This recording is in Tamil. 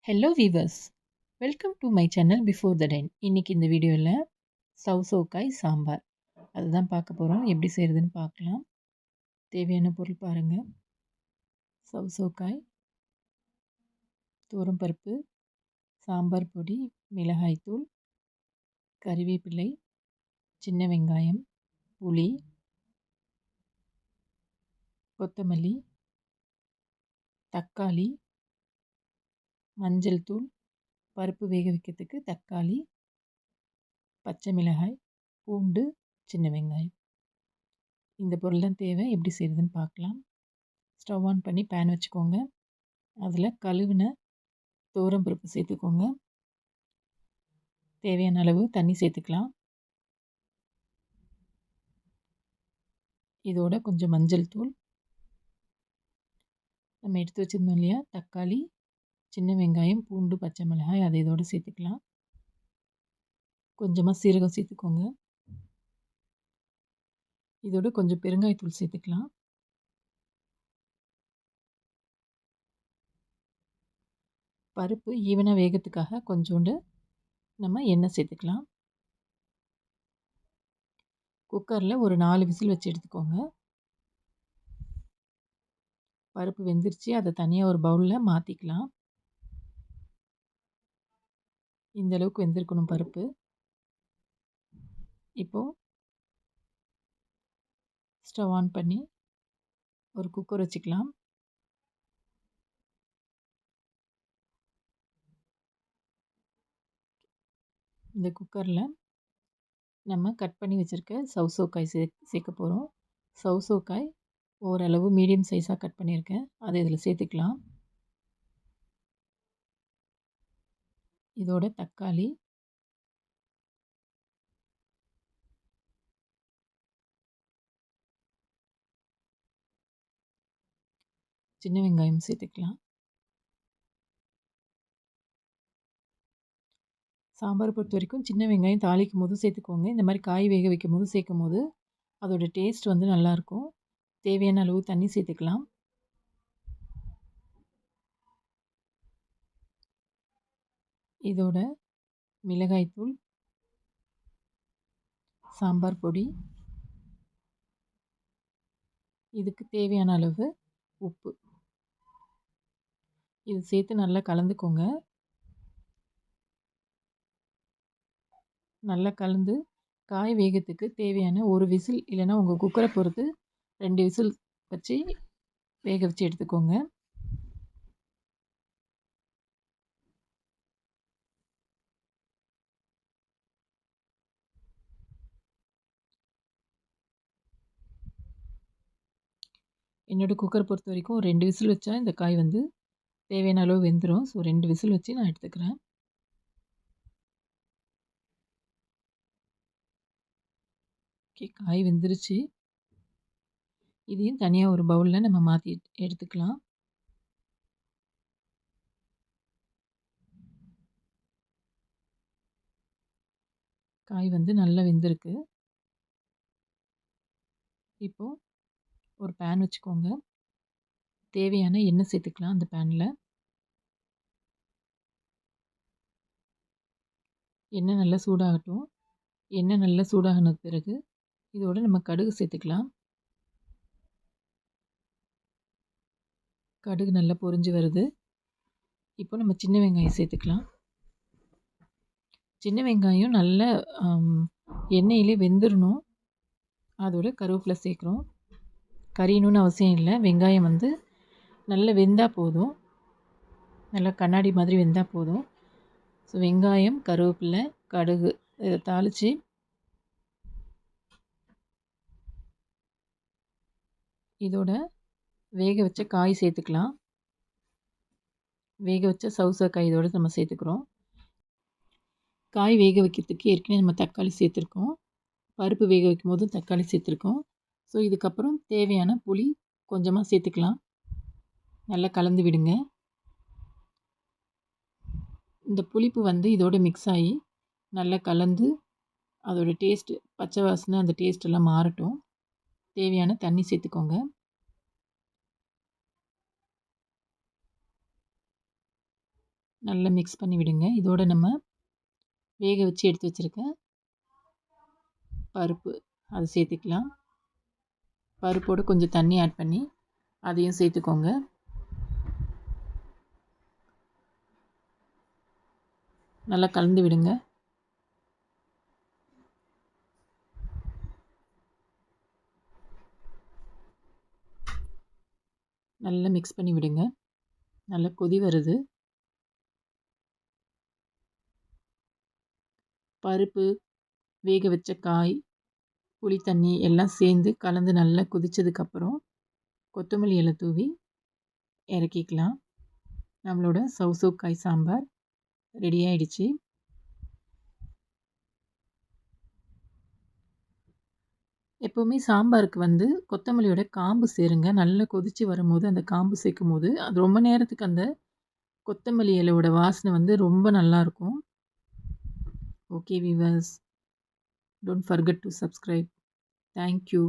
Hello viewers, welcome to my channel before the dine. இன்றைக்கி இந்த வீடியோவில் சௌசௌக்காய் சாம்பார் அதுதான் பார்க்க போகிறோம். எப்படி செய்கிறதுன்னு பார்க்கலாம். தேவையான பொருள் பாருங்கள். சௌசௌக்காய், துவரம்பருப்பு, சாம்பார் பொடி, மிளகாய்த்தூள், கறிவேப்பிலை, சின்ன வெங்காயம், புளி, கொத்தமல்லி, தக்காளி, மஞ்சள் தூள், பருப்பு வேக வைக்கிறதுக்கு தக்காளி, பச்சை மிளகாய், பூண்டு, சின்ன வெங்காயம். இந்த பொருள் தான் தேவை. எப்படி செய்கிறதுன்னு பார்க்கலாம். ஸ்டவ் ஆன் பண்ணி பேன் வச்சுக்கோங்க. அதில் கழுவின துவரம்பருப்பு சேர்த்துக்கோங்க. தேவையான அளவு தண்ணி சேர்த்துக்கலாம். இதோட கொஞ்சம் மஞ்சள் தூள், நம்ம எடுத்து வச்சுருந்தோம் இல்லையா தக்காளி, சின்ன வெங்காயம், பூண்டு, பச்சை மிளகாய், அதை இதோடு சேர்த்துக்கலாம். கொஞ்சமாக சீரகம் சேர்த்துக்கோங்க. இதோட கொஞ்சம் பெருங்காயத்தூள் சேர்த்துக்கலாம். பருப்பு ஈவனாக வேகத்துக்காக கொஞ்சோண்டு நம்ம எண்ணெய் சேர்த்துக்கலாம். குக்கரில் ஒரு 4 விசில் வச்சு எடுத்துக்கோங்க. பருப்பு வெந்துருச்சு. அதை தனியாக ஒரு பவுலில் மாற்றிக்கலாம். இந்த அளவுக்கு வெந்திருக்கணும் பருப்பு. இப்போது ஸ்டவ் ஆன் பண்ணி ஒரு குக்கர் வச்சுக்கலாம். இந்த குக்கரில் நம்ம கட் பண்ணி வச்சுருக்க சௌசௌக்காய் சேர்க்க போகிறோம். சௌசௌக்காய் ஓரளவு மீடியம் சைஸாக கட் பண்ணியிருக்கேன். அதை இதில் சேர்த்துக்கலாம். இதோட தக்காளி, சின்ன வெங்காயம் சேர்த்துக்கலாம். சாம்பார் பொறுத்த வரைக்கும் சின்ன வெங்காயம் தாளிக்கும் போது சேர்த்துக்கோங்க. இந்த மாதிரி காய் வேக வைக்கும் போது சேர்க்கும் போது அதோடய டேஸ்ட் வந்து நல்லாயிருக்கும். தேவையான அளவு தண்ணி சேர்த்துக்கலாம். இதோட மிளகாய்த்தூள், சாம்பார் பொடி, இதுக்கு தேவையான அளவு உப்பு, இது சேர்த்து நல்லா கலந்துக்கோங்க. நல்லா கலந்து காய் வேகத்துக்கு தேவையான ஒரு விசில் இல்லைன்னா உங்கள் குக்கரை பொறுத்து 2 விசில் வச்சு வேக வச்சு எடுத்துக்கோங்க. என்னோடய குக்கர் பொறுத்த வரைக்கும் 2 விசில் வச்சா இந்த காய் வந்து தேவையான அளவு வெந்துடும். ஸோ 2 விசில் வச்சு நான் எடுத்துக்கிறேன். ஓகே, காய் வெந்துருச்சு. இதையும் தனியாக ஒரு பவுலில் நம்ம மாற்றி எடுத்துக்கலாம். காய் வந்து நல்லா வெந்திருக்கு. இப்போது ஒரு பேன் வச்சுக்கோங்க. தேவையான எண்ணெய் சேர்த்துக்கலாம். அந்த பேனில் எண்ணெய் நல்லா சூடாகட்டும். எண்ணெய் நல்லா சூடாகின பிறகு இதோடு நம்ம கடுகு சேர்த்துக்கலாம். கடுகு நல்லா பொரிஞ்சு வருது. இப்போ நம்ம சின்ன வெங்காயம் சேர்த்துக்கலாம். சின்ன வெங்காயம் நல்ல எண்ணெயிலே வெந்துடணும். அதோட கருவேப்பிலை சேர்க்குறோம். கறியணும்னு அவசியம் இல்லை. வெங்காயம் வந்து நல்லா வெந்தால் போதும். நல்லா கண்ணாடி மாதிரி வெந்தால் போதும். ஸோ வெங்காயம், கருவேப்பிலை, கடுகு இதை தாளித்து இதோட வேக வச்ச காய் சேர்த்துக்கலாம். வேக வச்ச சௌசௌக்காய் இதோடு நம்ம சேர்த்துக்கிறோம். காய் வேக வைக்கிறதுக்கு ஏற்கனவே நம்ம தக்காளி சேர்த்துருக்கோம். பருப்பு வேக வைக்கும் போது தக்காளி சேர்த்துருக்கோம். ஸோ இதுக்கப்புறம் தேவையான புளி கொஞ்சமாக சேர்த்துக்கலாம். நல்லா கலந்து விடுங்க. இந்த புளிப்பு வந்து இதோடு மிக்ஸ் ஆகி நல்லா கலந்து அதோடய டேஸ்ட்டு பச்சை வாசனை அந்த டேஸ்ட்டெல்லாம் மாறட்டும். தேவையான தண்ணி சேர்த்துக்கோங்க. நல்லா மிக்ஸ் பண்ணி விடுங்க. இதோட நம்ம வேக வச்சு எடுத்து வச்சுருக்க பருப்பு அதை சேர்த்துக்கலாம். பருப்போடு கொஞ்சம் தண்ணி ஆட் பண்ணி அதையும் சேர்த்துக்கோங்க. நல்லா கலந்து விடுங்க. நல்லா மிக்ஸ் பண்ணி விடுங்க. நல்லா கொதி வருது. பருப்பு, வேக வச்ச காய், புளி தண்ணி எல்லாம் சேர்ந்து கலந்து நல்லா கொதிச்சதுக்கப்புறம் கொத்தமல்லி இலை தூவி இறக்கிக்கலாம். நம்மளோட சௌசௌக்காய் சாம்பார் ரெடி ஆயிடுச்சு. எப்போவுமே சாம்பாருக்கு வந்து கொத்தமல்லியோட காம்பு சேருங்க. நல்லா கொதிச்சு வரும்போது அந்த காம்பு சேர்க்கும்போது அது ரொம்ப நேரத்துக்கு அந்த கொத்தமல்லி இலையோட வாசனை வந்து ரொம்ப நல்லாயிருக்கும். Okay viewers, don't forget to subscribe. Thank you.